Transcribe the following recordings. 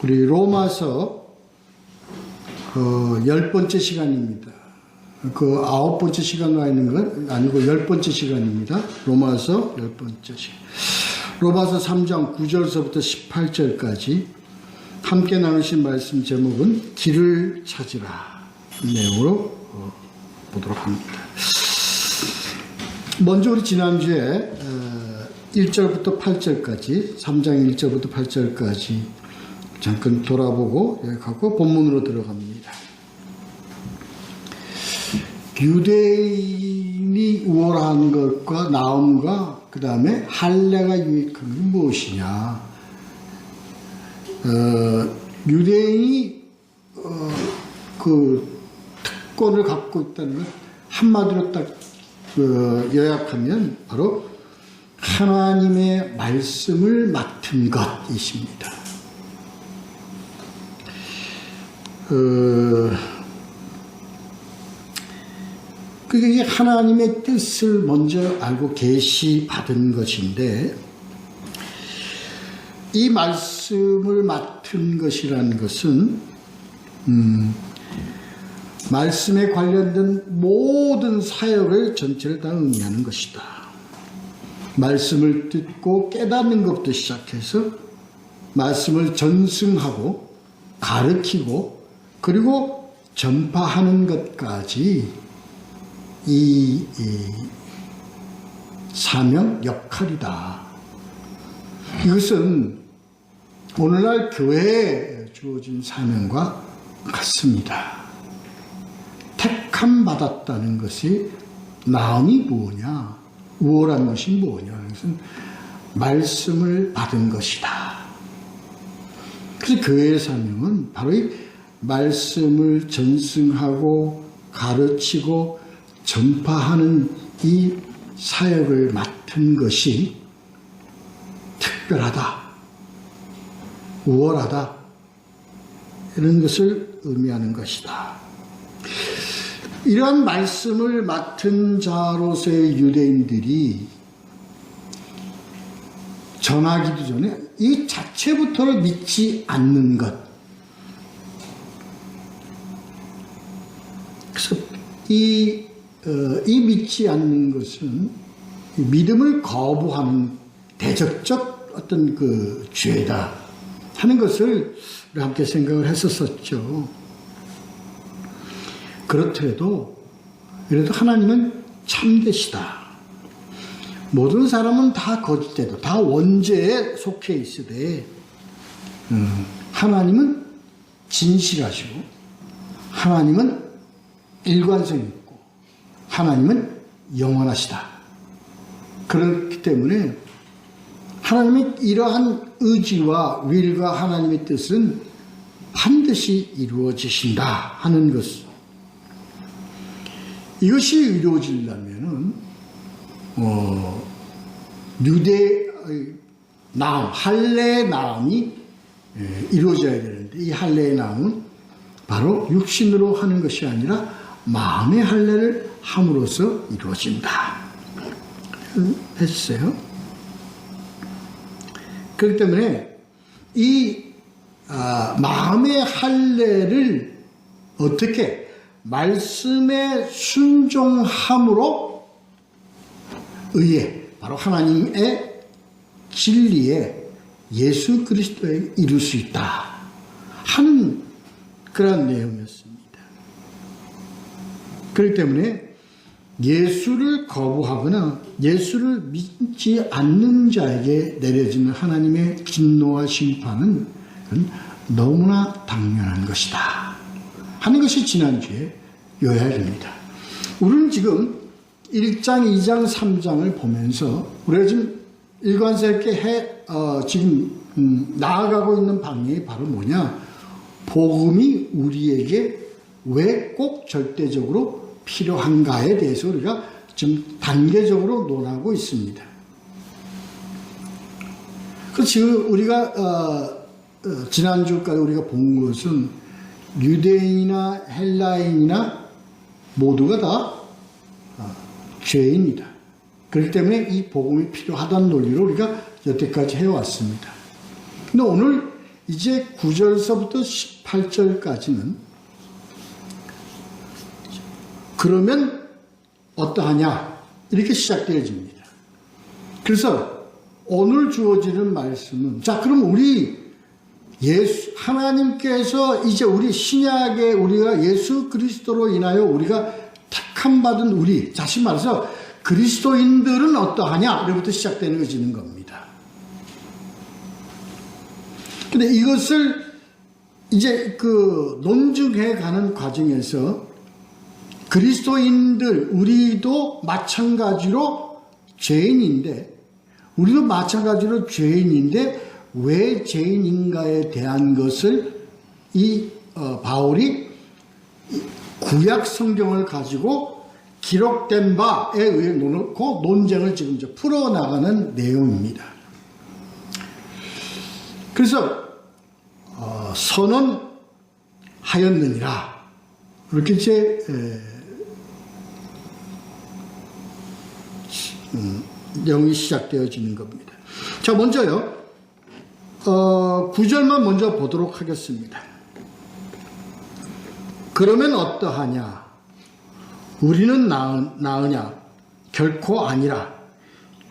우리 로마서 10번째 시간입니다. 그 9번째 시간 와 있는 건 아니고 10번째 시간입니다. 로마서 10번째 시간. 로마서 3장 9절서부터 18절까지 함께 나누신 말씀 제목은 길을 찾으라 내용으로 보도록 합니다. 먼저 우리 지난주에 1절부터 8절까지 3장 1절부터 8절까지 잠깐 돌아보고 가고 본문으로 들어갑니다. 유대인이 우월한 것과 나음과 그 다음에 할례가 유익한 건 무엇이냐. 유대인이 그 특권을 갖고 있다는 것 한마디로 딱 요약하면 바로 하나님의 말씀을 맡은 것이십니다. 그게 하나님의 뜻을 먼저 알고 계시받은 것인데, 이 말씀을 맡은 것이라는 것은 말씀에 관련된 모든 사역을 전체를 다 의미하는 것이다. 말씀을 듣고 깨닫는 것부터 시작해서 말씀을 전승하고 가르치고 그리고 전파하는 것까지 이 사명 역할이다. 이것은 오늘날 교회에 주어진 사명과 같습니다. 택함 받았다는 것이 나음이 뭐냐, 우월한 것이 뭐냐, 그것은 말씀을 받은 것이다. 그래서 교회의 사명은 바로 이 말씀을 전승하고 가르치고 전파하는 이 사역을 맡은 것이 특별하다, 우월하다, 이런 것을 의미하는 것이다. 이러한 말씀을 맡은 자로서의 유대인들이 전하기도 전에 이 자체부터를 믿지 않는 것. 그래서 이 믿지 않는 것은 믿음을 거부하는 대적적 어떤 그 죄다 하는 것을 우리 함께 생각을 했었었죠. 그렇더라도 하나님은 참되시다. 모든 사람은 다 거짓되고 다 원죄에 속해 있으되 하나님은 진실하시고 하나님은 일관성 있고 하나님은 영원하시다. 그렇기 때문에 하나님의 이러한 의지와 윌과 하나님의 뜻은 반드시 이루어지신다 하는 것. 이것이 이루어지려면은 유대의 나음, 할례의 나음이 이루어져야 되는데, 이 할례의 나음은 바로 육신으로 하는 것이 아니라 마음의 할례를 함으로써 이루어진다 했어요. 그렇기 때문에 이 마음의 할례를 어떻게 말씀에 순종함으로 의해 바로 하나님의 진리에 예수 그리스도에 이룰 수 있다 하는 그런 내용이었습니다. 그렇기 때문에 예수를 거부하거나 예수를 믿지 않는 자에게 내려지는 하나님의 진노와 심판은 너무나 당연한 것이다 하는 것이 지난주에 요약입니다. 우리는 지금 1장, 2장, 3장을 보면서 우리가 지금 일관성 있게 지금 나아가고 있는 방향이 바로 뭐냐? 복음이 우리에게 왜 꼭 절대적으로 필요한가에 대해서 우리가 지금 단계적으로 논하고 있습니다. 그래서 지금 우리가 지난주까지 우리가 본 것은 유대인이나 헬라인이나 모두가 다 죄인이다. 그렇기 때문에 이 복음이 필요하다는 논리로 우리가 여태까지 해왔습니다. 근데 오늘 이제 9절서부터 18절까지는 그러면 어떠하냐 이렇게 시작되어집니다. 그래서 오늘 주어지는 말씀은 자 그럼 우리 하나님께서 이제 우리 신약에 우리가 예수 그리스도로 인하여 우리가 택함 받은 우리 다시 말해서 그리스도인들은 어떠하냐 이로부터 시작되는 겁니다. 근데 이것을 이제 그 논증해 가는 과정에서 그리스도인들 우리도 마찬가지로 죄인인데 왜 죄인인가에 대한 것을 바울이 구약 성경을 가지고 기록된 바에 의해 놓고 논쟁을 지금 이제 풀어나가는 내용입니다. 그래서 선언하였느니라 이렇게 이제 내용이 시작되어지는 겁니다. 자, 먼저요 9절만 먼저 보도록 하겠습니다. 그러면 어떠하냐? 우리는 나으냐? 결코 아니라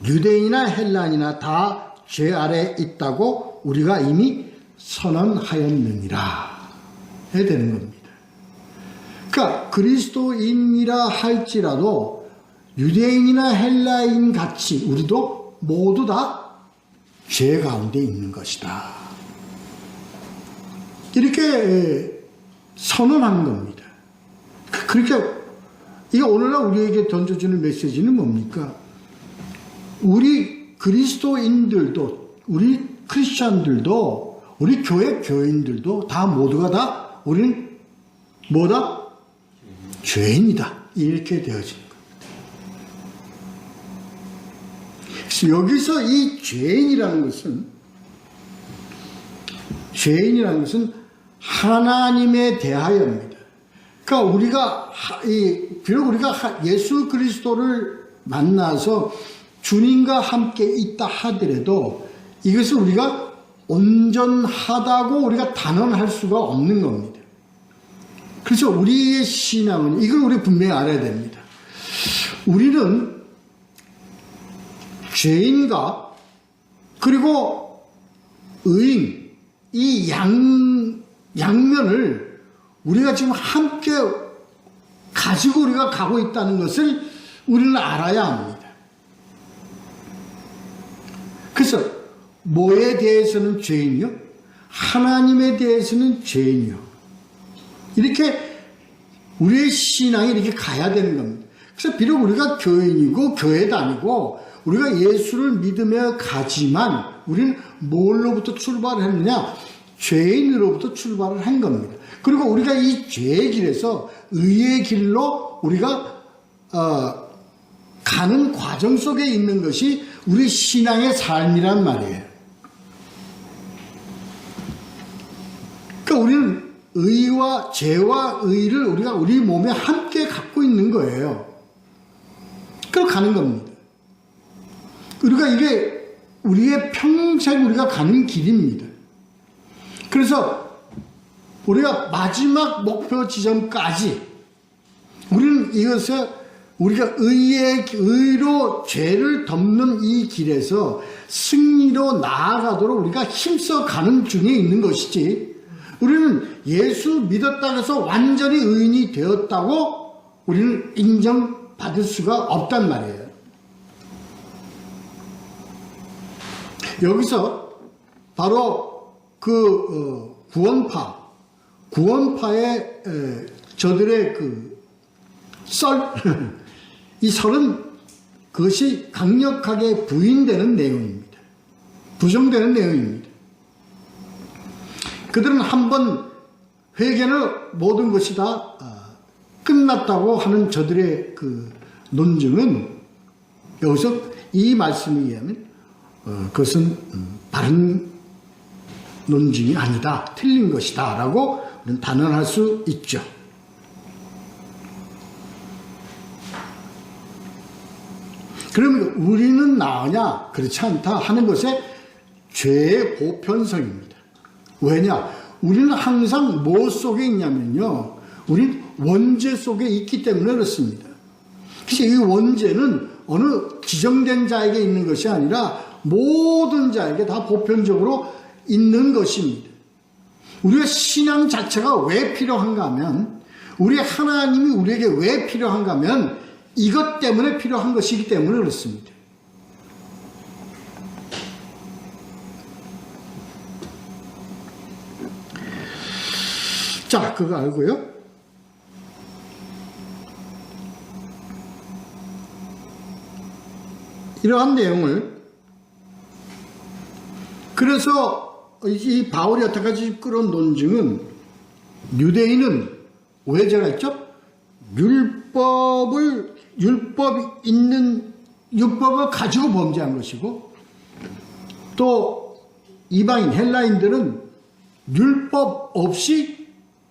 유대인이나 헬라인이나 다 죄 아래 있다고 우리가 이미 선언하였느니라 해야 되는 겁니다. 그러니까 그리스도인이라 할지라도 유대인이나 헬라인 같이 우리도 모두 다 죄 가운데 있는 것이다. 이렇게 선언한 겁니다. 그러니까 이게 오늘날 우리에게 던져주는 메시지는 뭡니까? 우리 그리스도인들도 우리 크리스찬들도 우리 교회 교인들도 다 모두가 다 우리는 뭐다? 죄인이다. 이렇게 되어진 겁니다. 그래서 여기서 이 죄인이라는 것은 하나님에 대하여입니다. 그러니까 우리가 비록 우리가 예수 그리스도를 만나서 주님과 함께 있다 하더라도 이것을 우리가 온전하다고 우리가 단언할 수가 없는 겁니다. 그래서 우리의 신앙은 이걸 우리 분명히 알아야 됩니다. 우리는 죄인과 그리고 의인 이 양면을 우리가 지금 함께 가지고 우리가 가고 있다는 것을 우리는 알아야 합니다. 그래서 뭐에 대해서는 죄인이요? 하나님에 대해서는 죄인이요. 이렇게 우리의 신앙이 이렇게 가야 되는 겁니다. 그래서 비록 우리가 교인이고 교회 다니고 우리가 예수를 믿으며 가지만 우리는 뭘로부터 출발을 했느냐? 죄인으로부터 출발을 한 겁니다. 그리고 우리가 이 죄의 길에서 의의 길로 우리가 가는 과정 속에 있는 것이 우리 신앙의 삶이란 말이에요. 그러니까 우리는 의와 죄와 의를 우리가 우리 몸에 함께 갖고 있는 거예요. 그걸 가는 겁니다. 우리가 이게 우리의 평생 우리가 가는 길입니다. 그래서 우리가 마지막 목표 지점까지 우리는 이것을 우리가 의로 죄를 덮는 이 길에서 승리로 나아가도록 우리가 힘써 가는 중에 있는 것이지 우리는 예수 믿었다고 해서 완전히 의인이 되었다고 우리는 인정받을 수가 없단 말이에요. 여기서 바로 그 구원파의 저들의 그 이 설은 그것이 강력하게 부인되는 내용입니다. 부정되는 내용입니다. 그들은 한번 회개는 모든 것이 다 끝났다고 하는 저들의 그 논증은 여기서 이 말씀에 의하면 그것은 바른 논증이 아니다. 틀린 것이다. 라고 단언할 수 있죠. 그러면 우리는 나으냐? 그렇지 않다 하는 것의 죄의 보편성입니다. 왜냐? 우리는 항상 뭐 속에 있냐면요. 우린 원죄 속에 있기 때문에 그렇습니다. 그래서 이 원죄는 어느 지정된 자에게 있는 것이 아니라 모든 자에게 다 보편적으로 있는 것입니다. 우리가 신앙 자체가 왜 필요한가 하면, 우리 하나님이 우리에게 왜 필요한가 하면 이것 때문에 필요한 것이기 때문에 그렇습니다. 자, 그거 알고요. 이러한 내용을, 그래서 이 바울이 여태까지 끌어온 논증은, 유대인은 오해자가 있죠? 율법을 가지고 범죄한 것이고, 또 이방인 헬라인들은 율법 없이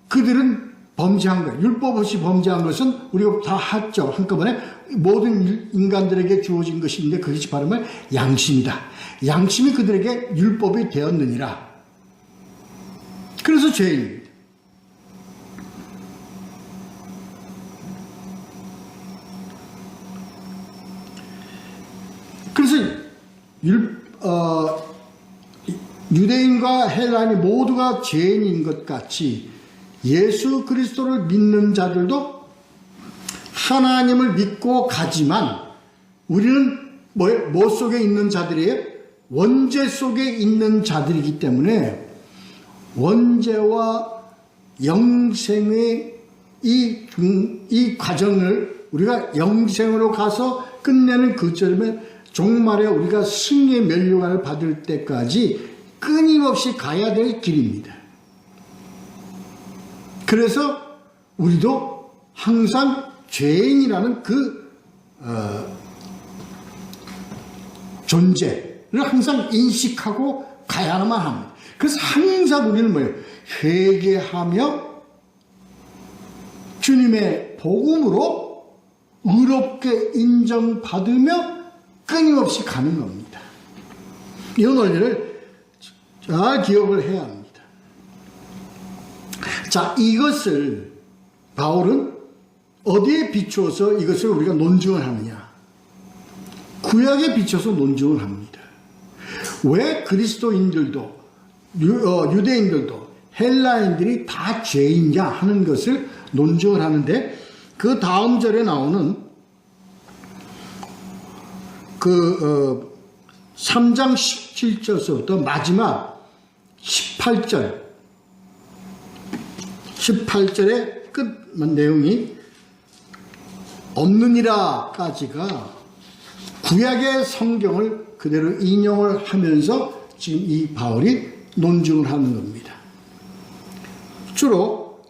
그들은 범죄한 거예요. 율법 없이 범죄한 것은 우리가 다 했죠. 한꺼번에 모든 인간들에게 주어진 것인데, 그것이 바로 양심이다. 양심이 그들에게 율법이 되었느니라. 그래서 죄인입니다. 그래서 유대인과 헬라인이 모두가 죄인인 것 같이 예수 그리스도를 믿는 자들도 하나님을 믿고 가지만, 우리는 뭐 속에 있는 자들이에요? 원죄 속에 있는 자들이기 때문에 원죄와 영생의 이 과정을 우리가 영생으로 가서 끝내는 그 점에 종말에 우리가 승리의 면류관을 받을 때까지 끊임없이 가야 될 길입니다. 그래서 우리도 항상 죄인이라는 존재를 항상 인식하고 가야만 합니다. 그래서 항상 우리는 뭐예요? 회개하며 주님의 복음으로 의롭게 인정받으며 끊임없이 가는 겁니다. 이 원리를 잘 기억을 해야 합니다. 자, 이것을 바울은 어디에 비추어서 이것을 우리가 논증을 하느냐? 구약에 비춰서 논증을 합니다. 왜 그리스도인들도 유대인들도 헬라인들이 다 죄인냐 하는 것을 논증을 하는데, 그 다음 절에 나오는 3장 17절서부터 마지막 18절의 끝 내용이 없느니라까지가 구약의 성경을 그대로 인용을 하면서 지금 이 바울이 논증을 하는 겁니다. 주로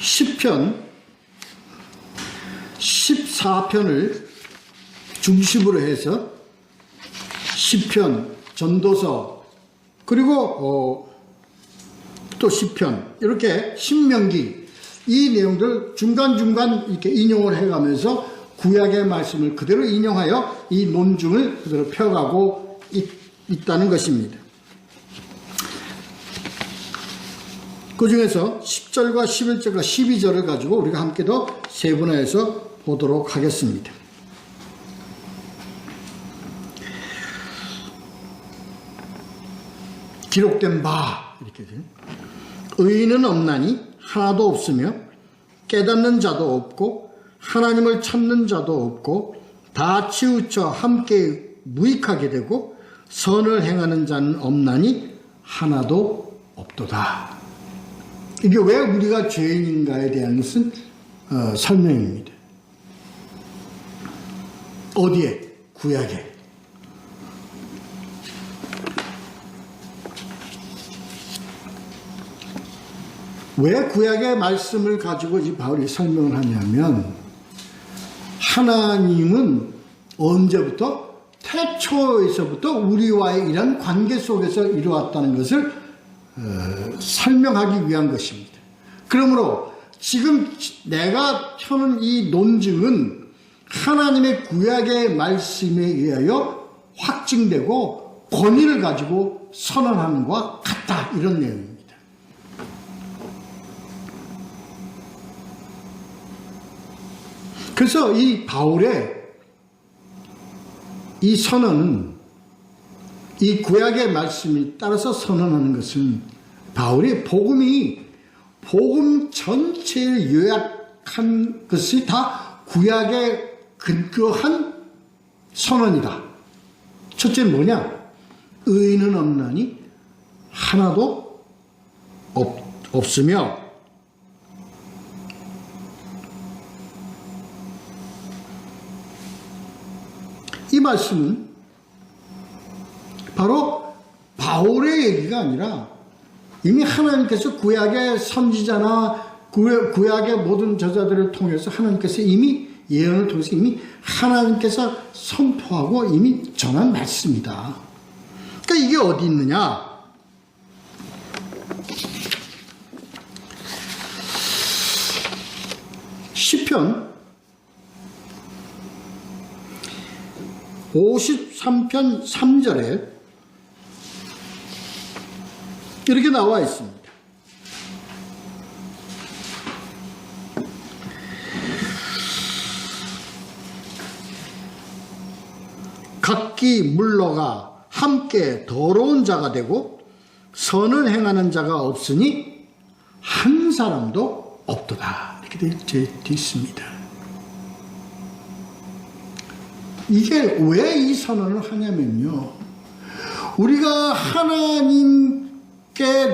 시편 14편을 중심으로 해서 시편, 전도서, 그리고 또 시편, 이렇게 신명기, 이 내용들 중간중간 이렇게 인용을 해가면서 구약의 말씀을 그대로 인용하여 이 논증을 그대로 펴가고 있다는 것입니다. 그 중에서 10절과 11절과 12절을 가지고 우리가 함께 더 세분화해서 보도록 하겠습니다. 기록된 바, 이렇게 돼요. 의인은 없나니 하나도 없으며 깨닫는 자도 없고 하나님을 찾는 자도 없고 다 치우쳐 함께 무익하게 되고 선을 행하는 자는 없나니 하나도 없도다. 이게 왜 우리가 죄인인가에 대한 것은 설명입니다. 어디에? 구약에. 왜 구약의 말씀을 가지고 이 바울이 설명을 하냐면, 하나님은 언제부터? 태초에서부터 우리와의 이런 관계 속에서 이루어왔다는 것을 설명하기 위한 것입니다. 그러므로 지금 내가 펴는 이 논증은 하나님의 구약의 말씀에 의하여 확증되고 권위를 가지고 선언하는 것과 같다, 이런 내용입니다. 그래서 이 바울의 이 선언은, 이 구약의 말씀이 따라서 선언하는 것은 바울의 복음 전체를 요약한 것이 다 구약에 근거한 선언이다. 첫째는 뭐냐? 의인은 없나니 하나도 없으며, 이 말씀은 바로 바울의 얘기가 아니라 이미 하나님께서 구약의 선지자나 구약의 모든 저자들을 통해서 하나님께서 이미 예언을 통해서 이미 하나님께서 선포하고 이미 전한 말씀이다. 그러니까 이게 어디 있느냐? 시편 53편 3절에 이렇게 나와 있습니다. 각기 물러가 함께 더러운 자가 되고 선을 행하는 자가 없으니 한 사람도 없도다. 이렇게 되어 있습니다. 이게 왜 이 선언을 하냐면요, 우리가 하나님께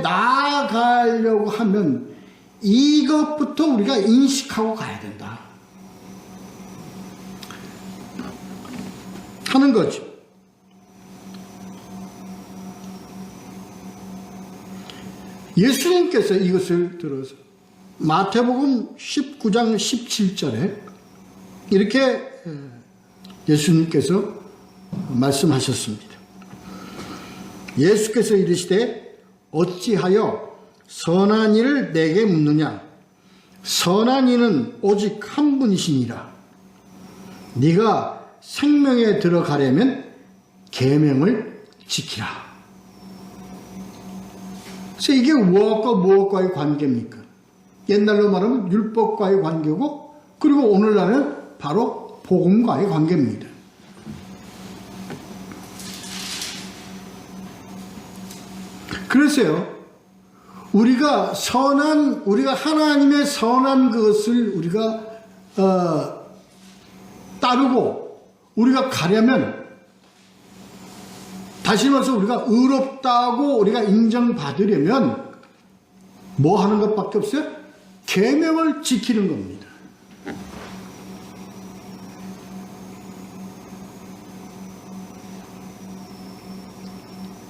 나아가려고 하면 이것부터 우리가 인식하고 가야 된다 하는 거죠. 예수님께서 이것을 들어서 마태복음 19장 17절에 이렇게 예수님께서 말씀하셨습니다. 예수께서 이르시되 어찌하여 선한 이를 내게 묻느냐? 선한 이는 오직 한 분이시니라. 네가 생명에 들어가려면 계명을 지키라. 그래서 이게 무엇과의 관계입니까? 옛날로 말하면 율법과의 관계고, 그리고 오늘날은 바로 복음과의 관계입니다. 그래서요, 우리가 하나님의 선한 것을 우리가 따르고 우리가 가려면, 다시 말해서 우리가 의롭다고 우리가 인정받으려면 뭐 하는 것밖에 없어요? 계명을 지키는 겁니다.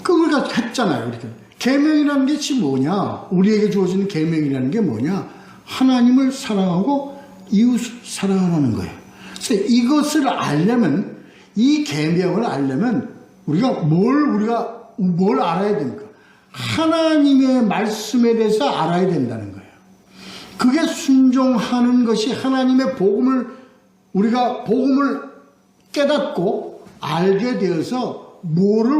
그 우리가 했잖아요. 이렇게 계명이라는 것이 뭐냐? 우리에게 주어지는 계명이라는 게 뭐냐? 하나님을 사랑하고 이웃을 사랑하는 거예요. 그래서 이것을 알려면, 이 계명을 알려면 우리가 뭘 알아야 됩니까? 하나님의 말씀에 대해서 알아야 된다는 거예요. 그게 순종하는 것이 하나님의 우리가 복음을 깨닫고 알게 되어서 뭐를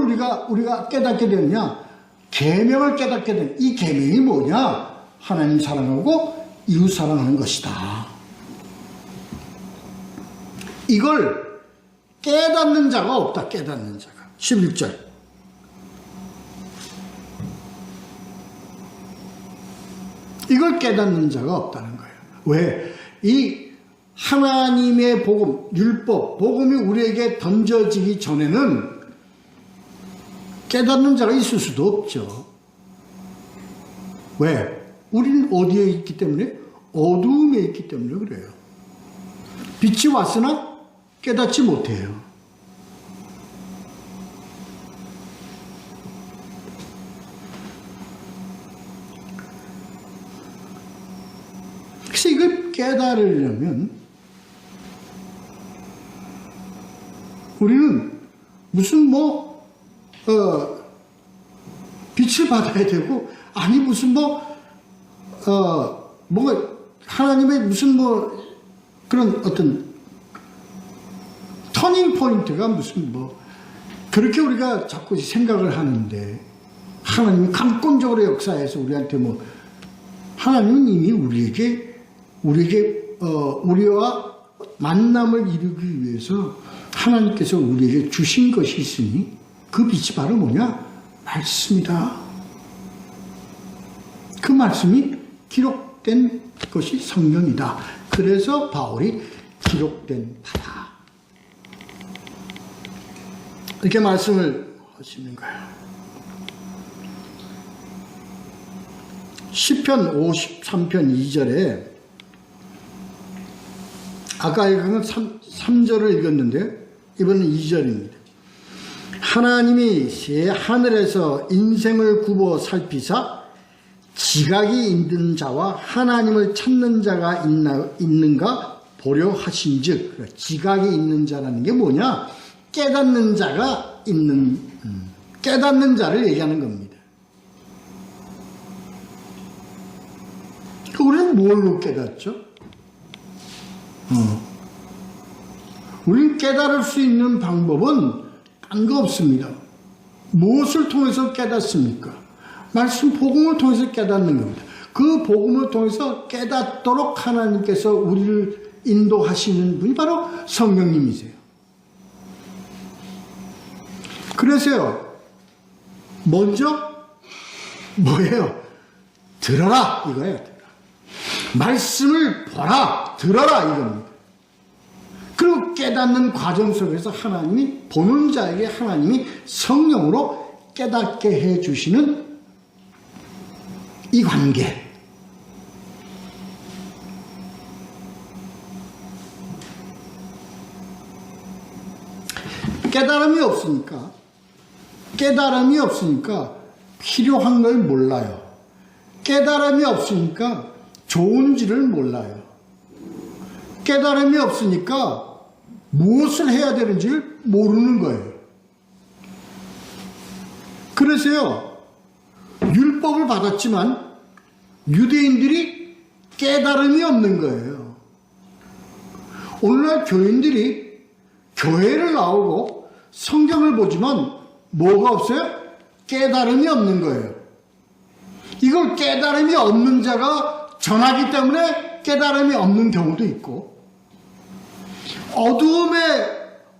우리가 깨닫게 되느냐? 계명을 깨닫게 되는, 이 계명이 뭐냐? 하나님 사랑하고 이웃 사랑하는 것이다. 이걸 깨닫는 자가 없다. 깨닫는 자가. 11절. 이걸 깨닫는 자가 없다는 거예요. 왜? 이 하나님의 복음, 율법, 복음이 우리에게 던져지기 전에는 깨닫는 자가 있을 수도 없죠. 왜? 우리는 어디에 있기 때문에? 어두움에 있기 때문에 그래요. 빛이 왔으나 깨닫지 못해요. 그래서 이걸 깨달으려면 우리는 무슨 빛을 받아야 되고, 아니 무슨 뭔가 하나님의 무슨 그런 어떤 터닝 포인트가 무슨 그렇게 우리가 자꾸 생각을 하는데 하나님이 강권적으로 역사해서 우리한테 하나님은 이미 우리와 만남을 이루기 위해서 하나님께서 우리에게 주신 것이 있으니 그 빛이 바로 뭐냐? 말씀이다. 그 말씀이 기록된 것이 성경이다. 그래서 바울이 기록된 바다, 이렇게 말씀을 하시는 거예요. 시편 53편 2절에 아까 읽은 3절을 읽었는데 이번엔 2절입니다. 하나님이 새 하늘에서 인생을 굽어 살피사 지각이 있는 자와 하나님을 찾는 자가 있는가 보려 하신즉, 지각이 있는 자라는 게 뭐냐? 깨닫는 자가 있는, 깨닫는 자를 얘기하는 겁니다. 우리는 뭘로 깨닫죠? 우리는 깨달을 수 있는 방법은 딴 거 없습니다. 무엇을 통해서 깨닫습니까? 말씀 복음을 통해서 깨닫는 겁니다. 그 복음을 통해서 깨닫도록 하나님께서 우리를 인도하시는 분이 바로 성령님이세요. 그래서요, 먼저 뭐예요? 들어라 이거예요. 말씀을 보라, 들어라 이겁니다. 그리고 깨닫는 과정 속에서 하나님이, 보는 자에게 하나님이 성령으로 깨닫게 해주시는 이 관계. 깨달음이 없으니까 필요한 걸 몰라요. 깨달음이 없으니까 좋은지를 몰라요. 깨달음이 없으니까 무엇을 해야 되는지를 모르는 거예요. 그래서요, 율법을 받았지만 유대인들이 깨달음이 없는 거예요. 오늘날 교인들이 교회를 나오고 성경을 보지만 뭐가 없어요? 깨달음이 없는 거예요. 이걸 깨달음이 없는 자가 전하기 때문에 깨달음이 없는 경우도 있고,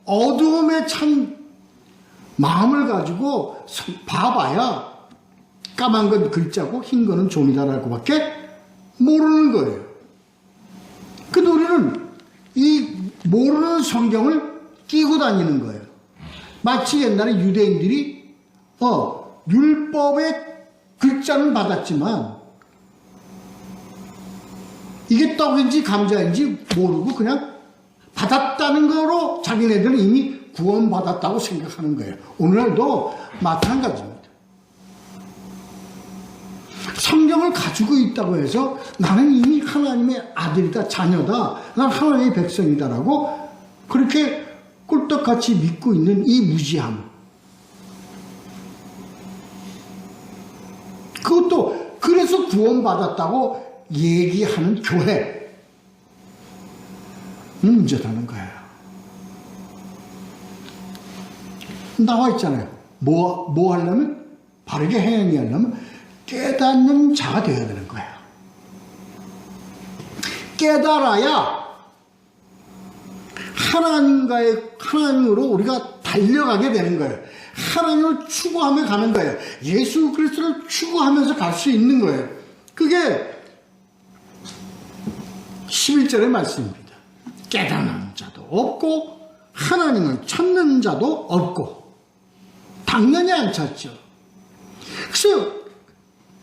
어두움에 찬 마음을 가지고 봐봐야 까만 건 글자고 흰 거는 종이다라고 밖에 모르는 거예요. 근데 우리는 이 모르는 성경을 끼고 다니는 거예요. 마치 옛날에 유대인들이 율법의 글자는 받았지만 이게 떡인지 감자인지 모르고 그냥 받았다는 거로 자기네들은 이미 구원받았다고 생각하는 거예요. 오늘날도 마찬가지입니다. 성경을 가지고 있다고 해서 나는 이미 하나님의 아들이다, 자녀다, 난 하나님의 백성이다라고 그렇게 꿀떡같이 믿고 있는 이 무지함, 그것도 그래서 구원받았다고 얘기하는 교회는 문제라는 거예요. 나와 있잖아요. 뭐 하려면? 바르게 행위 하려면 깨닫는 자가 되어야 되는 거예요. 깨달아야 하나님으로 우리가 달려가게 되는 거예요. 하나님을 추구하며 가는 거예요. 예수 그리스도를 추구하면서 갈 수 있는 거예요. 그게 11절의 말씀입니다. 깨닫는 자도 없고 하나님을 찾는 자도 없고, 당연히 안 찾죠. 그래서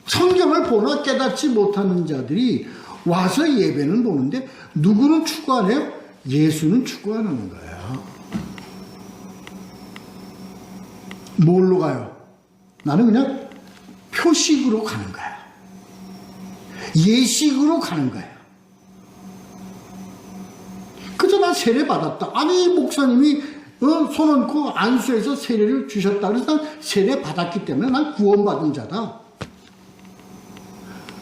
성경을 보나 깨닫지 못하는 자들이 와서 예배는 보는데 누구는 추구 안 해요? 예수는 추구 안 하는 거예요. 뭘로 가요? 나는 그냥 표식으로 가는 거야. 예식으로 가는 거야. 그저 난 세례 받았다. 아니 목사님이 손 얹고 안수해서 세례를 주셨다. 그래서 난 세례 받았기 때문에 난 구원받은 자다.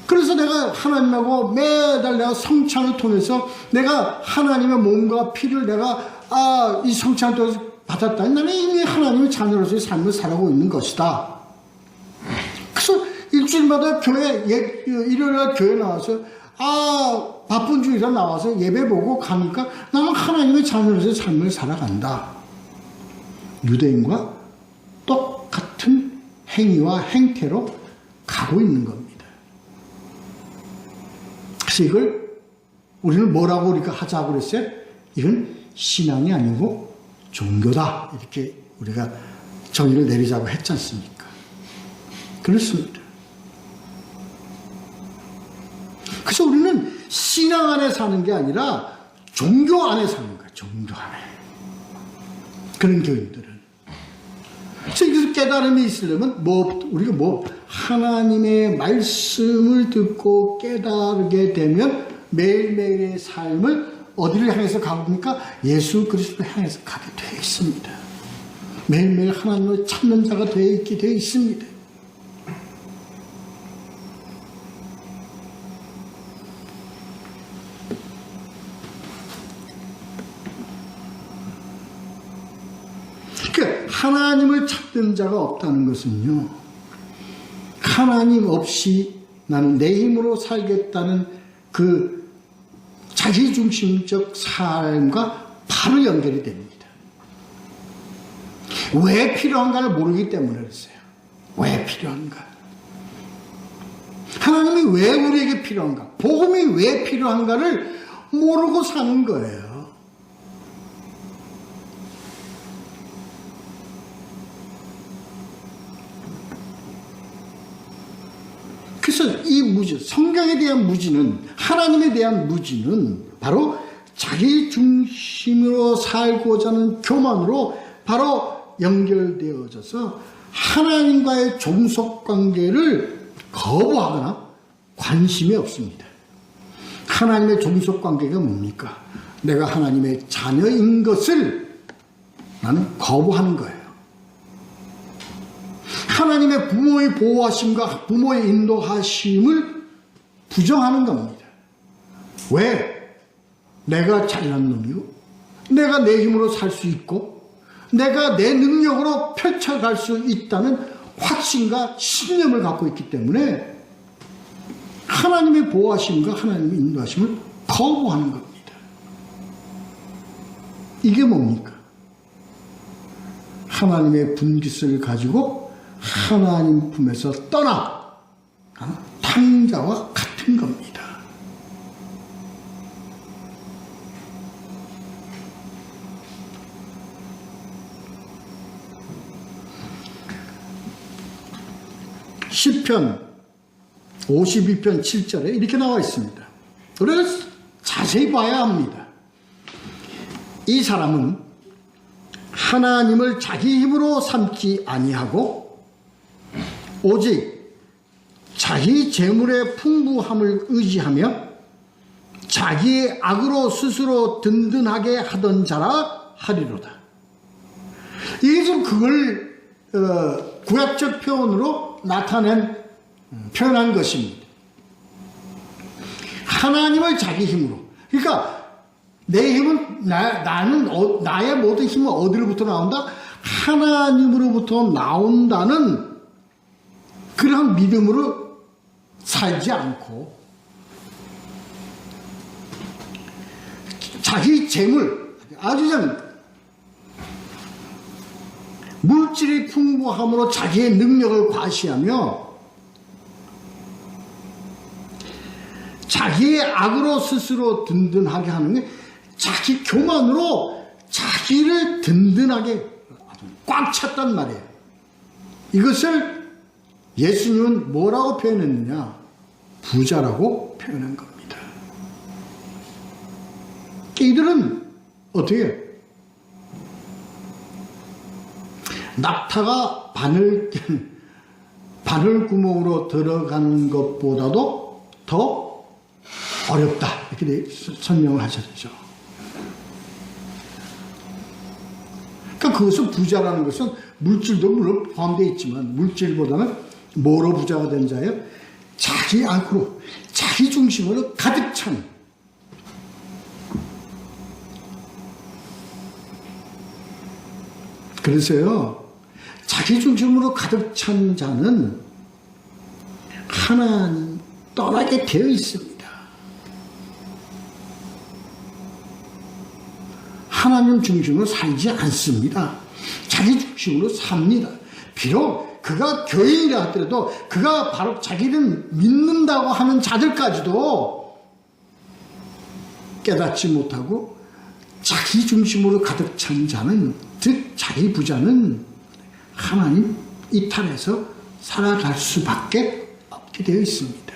그래서 내가 하나님하고 매달 내가 성찬을 통해서 내가 하나님의 몸과 피를 내가 이 성찬도 받았다. 나는 이미 하나님의 자녀로서의 삶을 살아가고 있는 것이다. 그래서 일주일마다 일요일날 교회 나와서 바쁜 주일에 나와서 예배 보고 가니까 나는 하나님의 자녀로서의 삶을 살아간다. 유대인과 똑같은 행위와 행태로 가고 있는 겁니다. 그래서 이걸 우리는 뭐라고 우리가 하자고 그랬어요? 이건 신앙이 아니고 종교다. 이렇게 우리가 정의를 내리자고 했지 않습니까? 그렇습니다. 그래서 우리는 신앙 안에 사는 게 아니라 종교 안에 사는 거야. 종교 안에. 그런 교인들은. 그래서 여기서 깨달음이 있으려면 우리가 하나님의 말씀을 듣고 깨달게 되면 매일매일의 삶을 어디를 향해서 가봅니까? 예수 그리스도를 향해서 가게 되어 있습니다. 매일매일 하나님을 찾는 자가 되어 있게 되어 있습니다. 그러니까 하나님을 찾는 자가 없다는 것은요, 하나님 없이 나는 내 힘으로 살겠다는 그 자기중심적 삶과 바로 연결이 됩니다. 왜 필요한가를 모르기 때문에 그랬어요. 왜 필요한가? 하나님이 왜 우리에게 필요한가? 복음이 왜 필요한가를 모르고 사는 거예요. 그래서 이 무지, 성경에 대한 무지는, 하나님에 대한 무지는 바로 자기 중심으로 살고자 하는 교만으로 바로 연결되어져서 하나님과의 종속관계를 거부하거나 관심이 없습니다. 하나님의 종속관계가 뭡니까? 내가 하나님의 자녀인 것을 나는 거부하는 거예요. 하나님의 부모의 보호하심과 부모의 인도하심을 부정하는 겁니다. 왜? 내가 잘난 놈이고, 내가 내 힘으로 살 수 있고, 내가 내 능력으로 펼쳐갈 수 있다는 확신과 신념을 갖고 있기 때문에 하나님의 보호하심과 하나님의 인도하심을 거부하는 겁니다. 이게 뭡니까? 하나님의 분깃을 가지고 하나님 품에서 떠나 탕자와 같은 겁니다. 시편 52편 7절에 이렇게 나와 있습니다. 우리가 자세히 봐야 합니다. 이 사람은 하나님을 자기 힘으로 삼지 아니하고 오직 자기 재물의 풍부함을 의지하며 자기의 악으로 스스로 든든하게 하던 자라 하리로다. 이게 좀 그걸 구약적 표현으로 표현한 것입니다. 하나님을 자기 힘으로. 그러니까 내 힘은 나의 모든 힘은 어디로부터 나온다? 하나님으로부터 나온다는 그런 믿음으로 살지 않고 자기 재물, 아주 물질이 풍부함으로 자기의 능력을 과시하며 자기의 악으로 스스로 든든하게 하는 게 자기 교만으로 자기를 든든하게 꽉 찼단 말이에요. 이것을 예수님은 뭐라고 표현했느냐? 부자라고 표현한 겁니다. 이들은 어떻게 해요? 낙타가 바늘 구멍으로 들어가는 것보다도 더 어렵다. 이렇게 설명을 하셨죠. 그러니까 그것은 부자라는 것은 물질도 물론 포함되어 있지만 물질보다는 뭐로 부자가 된 자예요? 자기 악으로, 자기 중심으로 가득 찬 그래서요, 자기 중심으로 가득 찬 자는 하나님 떠나게 되어 있습니다. 하나님 중심으로 살지 않습니다. 자기 중심으로 삽니다. 비록 그가 교인이라 하더라도 그가 바로 자기를 믿는다고 하는 자들까지도 깨닫지 못하고 자기 중심으로 가득 찬 자는, 즉 자기 부자는 하나님 이탈해서 살아갈 수밖에 없게 되어 있습니다.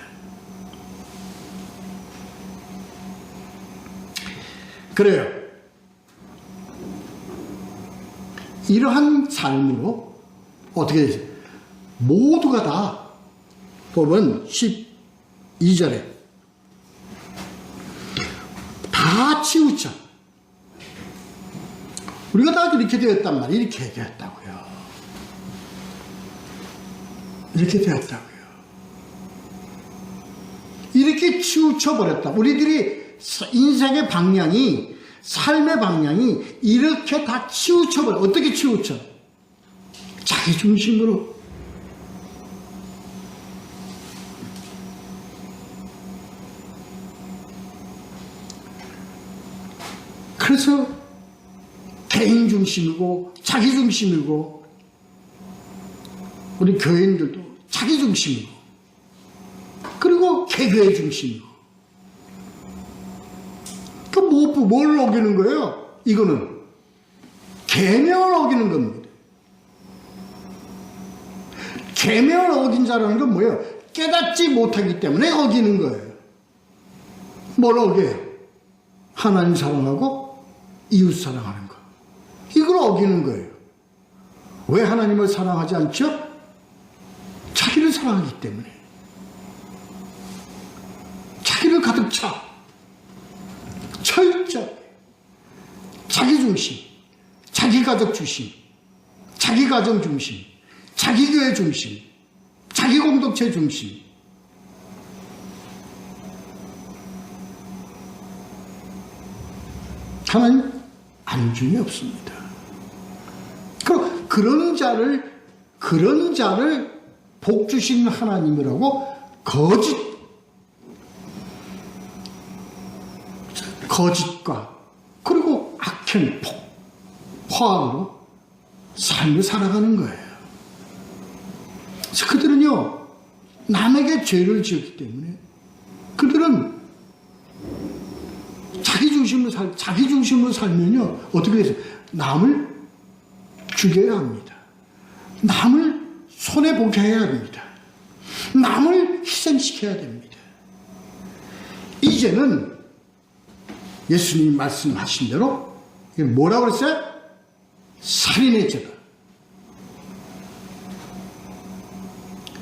그래요. 이러한 삶으로 어떻게 되죠? 모두가 다 보면 12절에 다 치우쳐. 우리가 다 이렇게 되었단 말이에요. 이렇게 되었다고요. 이렇게 되었다고요. 이렇게 치우쳐 버렸다. 우리들이 인생의 방향이, 삶의 방향이 이렇게 다 치우쳐 버려. 어떻게 치우쳐? 자기 중심으로. 그래서 개인 중심이고 자기 중심이고, 우리 교인들도 자기 중심이고, 그리고 개교의 중심이고. 그 뭘 어기는 거예요? 이거는 계명을 어기는 겁니다. 계명을 어긴 자라는 건 뭐예요? 깨닫지 못하기 때문에 어기는 거예요. 뭘 어겨요? 하나님 사랑하고 이웃 사랑하는 거. 이걸 어기는 거예요. 왜 하나님을 사랑하지 않죠? 자기를 사랑하기 때문에. 자기를 가득 차. 철저히 자기 중심, 자기 가족 중심, 자기 가정 중심, 자기 교회 중심, 자기 공동체 중심. 하나님 안중이 없습니다. 그런 자를 복 주시는 하나님이라고 거짓과 그리고 악행, 포함으로 삶을 살아가는 거예요. 그래서 그들은요, 남에게 죄를 지었기 때문에 그들은 자기 중심으로 살면요, 어떻게 되죠? 남을 죽여야 합니다. 남을 손해보게 해야 합니다. 남을 희생시켜야 됩니다. 이제는 예수님이 말씀하신 대로 뭐라고 그랬어요? 살인의 죄다.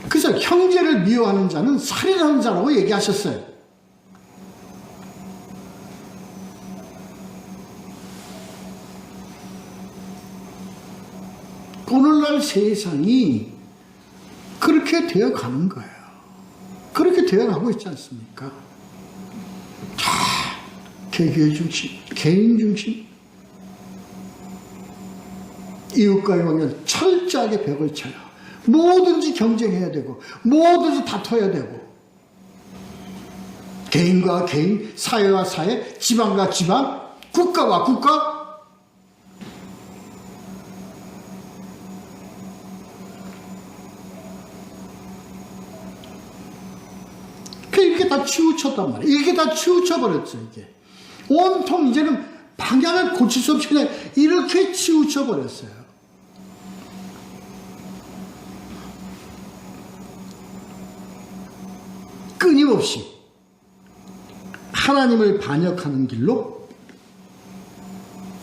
그래서 형제를 미워하는 자는 살인하는 자라고 얘기하셨어요. 오늘날 세상이 그렇게 되어 가는 거예요. 그렇게 되어 가고 있지 않습니까? 개개의 중심, 개인 중심, 이웃과의 관계는 철저하게 벽을 쳐요. 뭐든지 경쟁해야 되고, 뭐든지 다퉈야 되고, 개인과 개인, 사회와 사회, 지방과 지방, 국가와 국가. 이렇게 다 치우쳤단 말이에요. 이렇게 다 치우쳐버렸죠, 이게. 온통 이제는 방향을 고칠 수 없이 그냥 이렇게 치우쳐버렸어요. 끊임없이 하나님을 반역하는 길로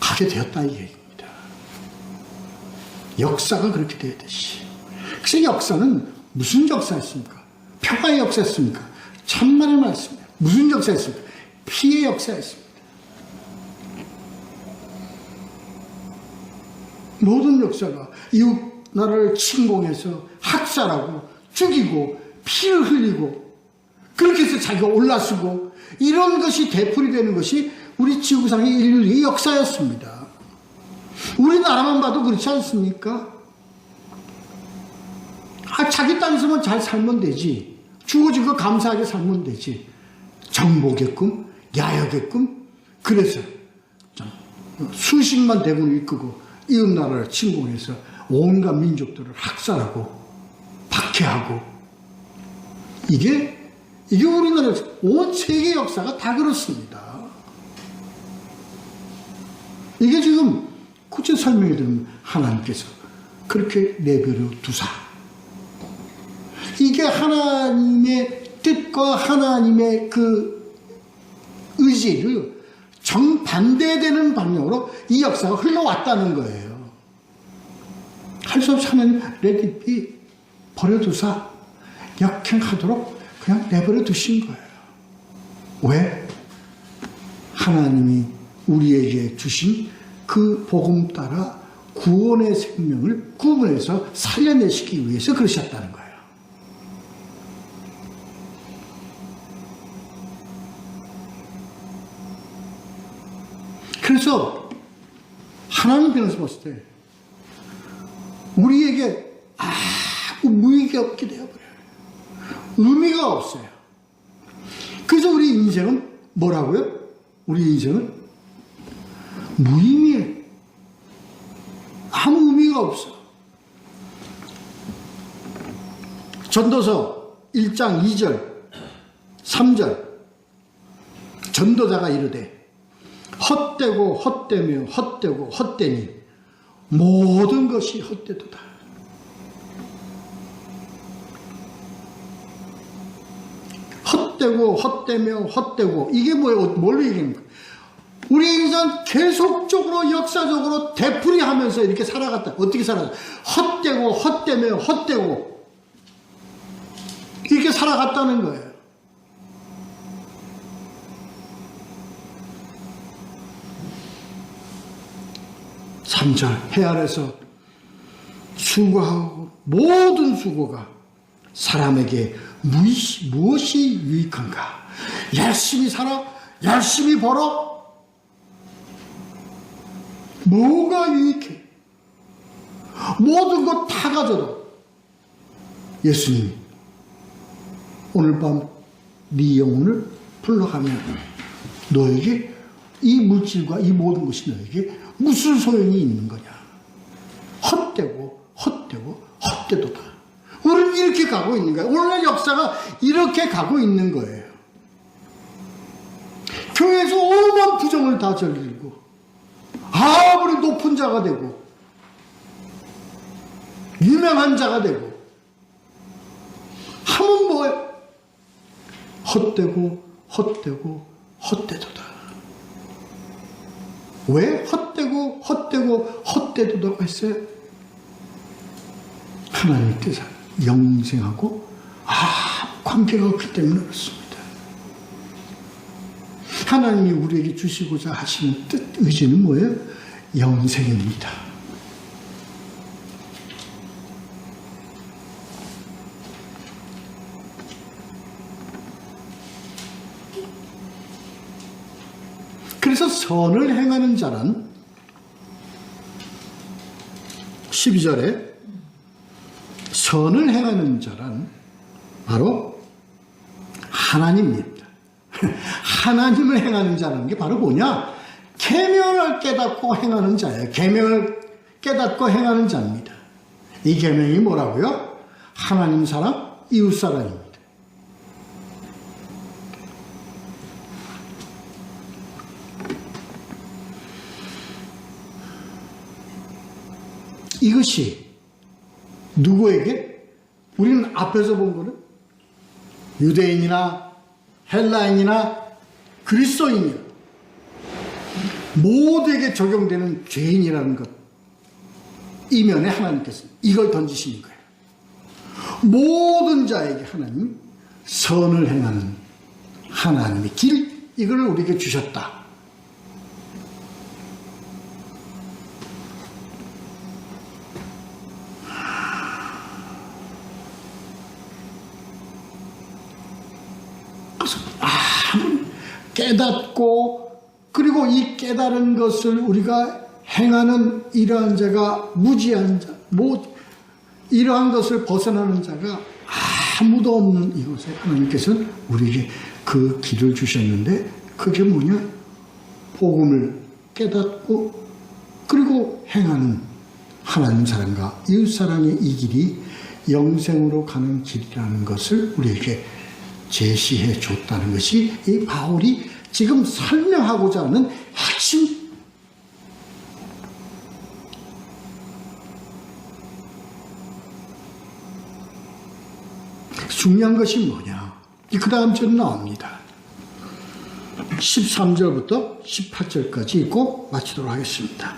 가게 되었다, 이 얘기입니다. 역사가 그렇게 되듯이. 그래서 역사는 무슨 역사였습니까? 평화의 역사였습니까? 참말의 말씀이에요. 무슨 역사였습니까? 피의 역사였습니다. 모든 역사가 이웃 나라를 침공해서 학살하고 죽이고 피를 흘리고 그렇게 해서 자기가 올라서고 이런 것이 되풀이되는 것이 우리 지구상의 인류의 역사였습니다. 우리나라만 봐도 그렇지 않습니까? 자기 땅에서만 잘 살면 되지. 주어진 거 감사하게 살면 되지. 정보게끔, 야여게끔. 그래서 수십만 대군을 이끌고 이웃나라를 침공해서 온갖 민족들을 학살하고 박해하고, 이게 우리나라 온 세계 역사가 다 그렇습니다. 이게 지금 구체 설명이 되면 하나님께서 그렇게 내버려 두사, 이게 하나님의 뜻과 하나님의 그 의지를 정반대되는 방향으로 이 역사가 흘러왔다는 거예요. 할 수 없이 하나님 레디비 버려두사 역행하도록 그냥 내버려 두신 거예요. 왜? 하나님이 우리에게 주신 그 복음 따라 구원의 생명을 구분해서 살려내시기 위해서 그러셨다는 거예요. 그래서 하나님 편에서 봤을 때 우리에게 아무 무의미가 없게 되어버려요. 의미가 없어요. 그래서 우리 인생은 뭐라고요? 우리 인생은 무의미해. 아무 의미가 없어. 전도서 1장 2절 3절 전도자가 이르되 헛되고 헛되며 헛되고 헛되니 모든 것이 헛되도다. 헛되고 헛되며 헛되고, 이게 뭐예요? 뭘로 얘기하는 거예요? 우리 인생 계속적으로 역사적으로 되풀이하면서 이렇게 살아갔다. 어떻게 살아갔다? 헛되고 헛되며 헛되고 이렇게 살아갔다는 거예요. 해 아래서 수고하고 모든 수고가 사람에게 무엇이 유익한가? 열심히 살아, 열심히 벌어. 뭐가 유익해? 모든 것 다 가져도 예수님 오늘 밤 네 영혼을 불러가면 너에게 이 물질과 이 모든 것이 너에게 무슨 소용이 있는 거냐? 헛되고 헛되고 헛되도다. 우리는 이렇게 가고 있는 거예요. 오늘날 역사가 이렇게 가고 있는 거예요. 교회에서 오만 부정을 다 저지르고 아무리 높은 자가 되고 유명한 자가 되고 하면 뭐예요? 헛되고 헛되고 헛되도다. 왜 헛되고 헛되고 헛되도다고 했어요? 하나님께서 영생하고 관계가 없기 때문에 그렇습니다. 하나님이 우리에게 주시고자 하시는 뜻, 의지는 뭐예요? 영생입니다. 그래서 선을 행하는 자란 12절에 선을 행하는 자란 바로 하나님입니다. 하나님을 행하는 자라는 게 바로 뭐냐? 계명을 깨닫고 행하는 자예요. 계명을 깨닫고 행하는 자입니다. 이 계명이 뭐라고요? 하나님 사랑, 이웃 사랑입니다. 이것이 누구에게? 우리는 앞에서 본 거는 유대인이나 헬라인이나 그리스도인이나 모두에게 적용되는 죄인이라는 것 이면에 하나님께서 이걸 던지시는 거예요. 모든 자에게 하나님 선을 행하는 하나님의 길, 이걸 우리에게 주셨다. 깨닫고, 그리고 이 깨달은 것을 우리가 행하는 이러한 자가 무지한 자, 이러한 것을 벗어나는 자가 아무도 없는 이곳에 하나님께서는 우리에게 그 길을 주셨는데, 그게 뭐냐? 복음을 깨닫고 그리고 행하는 하나님 사랑과 이웃 사랑의 이 길이 영생으로 가는 길이라는 것을 우리에게 제시해 줬다는 것이 이 바울이 지금 설명하고자 하는 핵심. 중요한 것이 뭐냐? 그 다음 절 나옵니다. 13절부터 18절까지 읽고 마치도록 하겠습니다.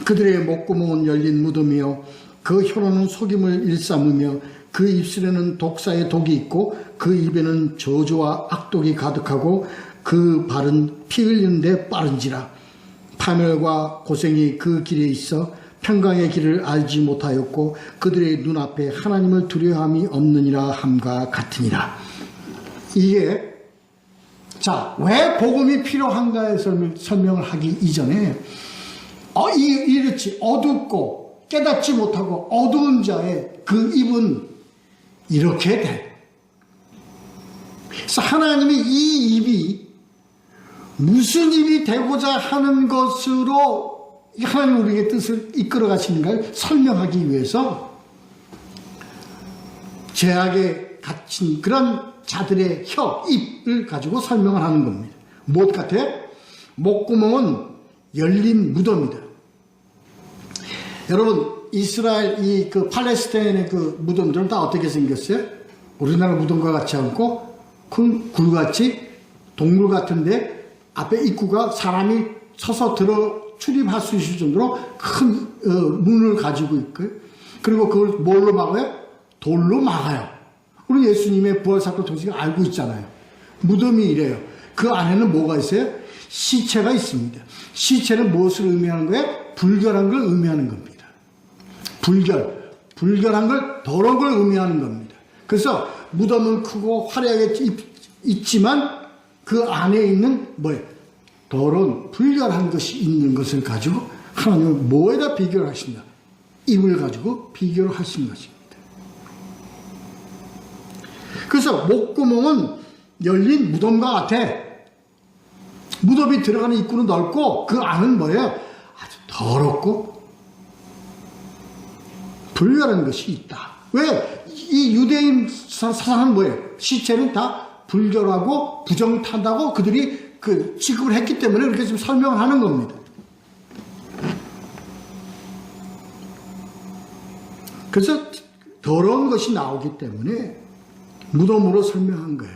그들의 목구멍은 열린 무덤이요, 그 혀로는 속임을 일삼으며 그 입술에는 독사의 독이 있고 그 입에는 저주와 악독이 가득하고 그 발은 피 흘리는 데 빠른지라. 파멸과 고생이 그 길에 있어 평강의 길을 알지 못하였고 그들의 눈앞에 하나님을 두려움이 없느니라 함과 같으니라. 이게 왜 복음이 필요한가에 설명을 하기 이전에 이렇지 어둡고 깨닫지 못하고 어두운 자의 그 입은 이렇게 돼. 그래서 하나님이 이 입이 무슨 입이 되고자 하는 것으로 하나님 우리의 뜻을 이끌어 가시는가를 설명하기 위해서 죄악에 갇힌 그런 자들의 입을 가지고 설명을 하는 겁니다. 무엇 같아? 목구멍은 열린 무덤이다. 여러분, 이스라엘 그 팔레스타인의 그 무덤들은 다 어떻게 생겼어요? 우리나라 무덤과 같지 않고 큰 굴같이 동물 같은데 앞에 입구가 사람이 서서 출입할 수 있을 정도로 큰 문을 가지고 있고요. 그리고 그걸 뭘로 막아요? 돌로 막아요. 우리 예수님의 부활사건 통해서 알고 있잖아요. 무덤이 이래요. 그 안에는 뭐가 있어요? 시체가 있습니다. 시체는 무엇을 의미하는 거예요? 불결한 걸 의미하는 겁니다. 불결한 걸, 더러운 걸 의미하는 겁니다. 그래서 무덤은 크고 화려하게 있지만 그 안에 있는 뭐예요? 더러운 불결한 것이 있는 것을 가지고 하나님은 뭐에다 비교를 하신다? 입을 가지고 비교를 하신 것입니다. 그래서 목구멍은 열린 무덤과 같아. 무덤이 들어가는 입구는 넓고 그 안은 뭐예요? 아주 더럽고 불결한 것이 있다. 왜? 이 유대인 사상은 뭐예요? 시체는 다 불결하고 부정타다고 그들이 취급을 했기 때문에 이렇게 지금 설명을 하는 겁니다. 그래서 더러운 것이 나오기 때문에 무덤으로 설명한 거예요.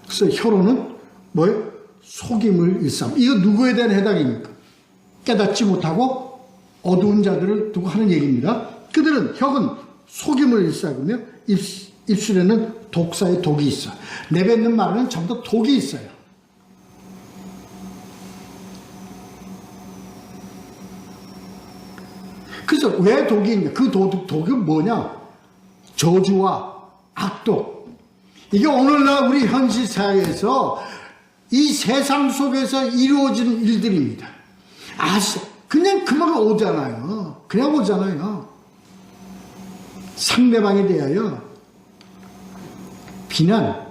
그래서 혀로는 뭐예요? 속임을 일삼. 이거 누구에 대한 해당입니까? 깨닫지 못하고 어두운 자들을 두고 하는 얘기입니다. 그들은 혀는 속임을 일삼으며 입술에는 독사의 독이 있어. 내뱉는 말에는 전부 다 독이 있어요. 그래서 왜 독이 있냐? 그 독이 뭐냐? 저주와 악독. 이게 오늘날 우리 현실 사회에서 이 세상 속에서 이루어지는 일들입니다. 그냥 그만 오잖아요. 그냥 오잖아요. 상대방에 대하여 비난,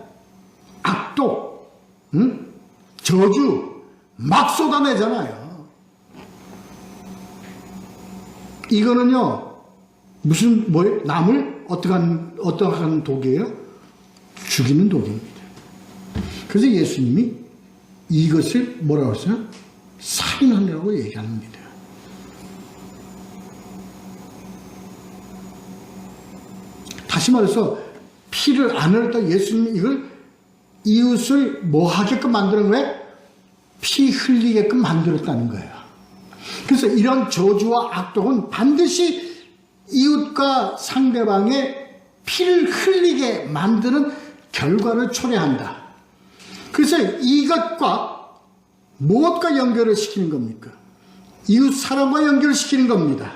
악독, 저주 막 쏟아내잖아요. 이거는요, 남을 어떠한 독이에요? 죽이는 독입니다. 그래서 예수님이 이것을 뭐라고 했어요? 살인하라고 얘기합니다. 다시 말해서 피를 안 흘렸다. 예수님이 이걸 이웃을 뭐 하게끔 만드는 거예요? 피 흘리게끔 만들었다는 거예요. 그래서 이런 저주와 악독은 반드시 이웃과 상대방의 피를 흘리게 만드는 결과를 초래한다. 그래서 이것과 무엇과 연결을 시키는 겁니까? 이웃 사람과 연결을 시키는 겁니다.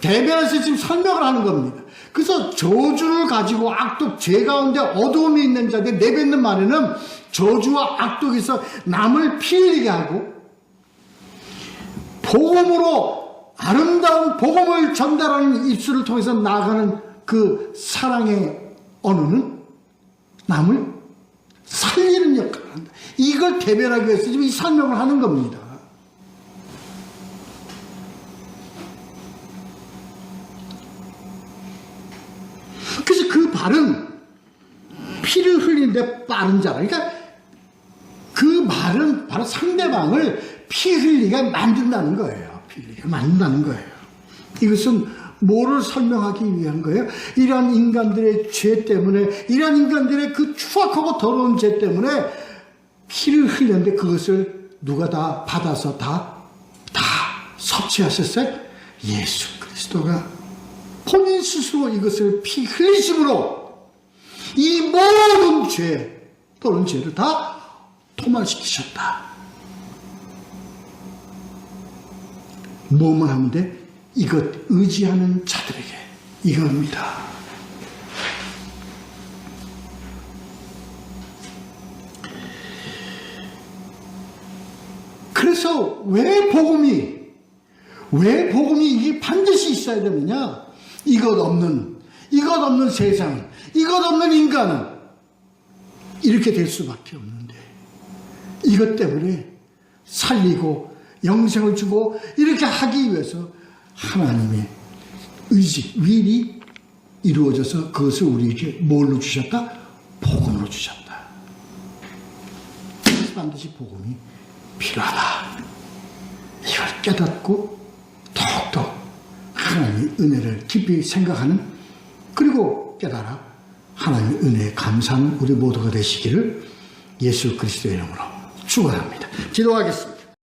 대변에서 지금 설명을 하는 겁니다. 그래서 저주를 가지고 악독, 죄 가운데 어두움이 있는 자들 내뱉는 말에는 저주와 악독이 있어 남을 피 흘리게 하고 복음으로 아름다운 복음을 전달하는 입술을 통해서 나아가는 그 사랑의 언어는 남을 살리는 역할을 한다. 이걸 대변하기 위해서 지금 이 설명을 하는 겁니다. 그래서 그 발은 피를 흘리는데 빠른 자라. 그러니까 그 말은 바로 상대방을 피 흘리게 만든다는 거예요. 피 흘리게 만든다는 거예요. 이것은 뭐를 설명하기 위한 거예요? 이러한 인간들의 죄 때문에, 이러한 인간들의 그 추악하고 더러운 죄 때문에 피를 흘렸는데 그것을 누가 다 받아서 다 섭취하셨어요? 예수 그리스도가 본인 스스로 이것을 피 흘리심으로 이 모든 죄 또는 죄를 다 토말시키셨다. 뭐만 하면 돼? 이것 의지하는 자들에게 이겁니다. 그래서 왜 복음이 이게 반드시 있어야 되느냐? 이것 없는 세상은, 이것 없는 인간은 이렇게 될 수밖에 없는데, 이것 때문에 살리고 영생을 주고 이렇게 하기 위해서 하나님의 의지, 윌이 이루어져서 그것을 우리에게 뭘로 주셨다? 복음으로 주셨다. 그래서 반드시 복음이 필요하다. 이걸 깨닫고 더욱더 하나님의 은혜를 깊이 생각하는, 그리고 깨달아 하나님의 은혜에 감사하는 우리 모두가 되시기를 예수 그리스도의 이름으로 축원합니다. 기도하겠습니다.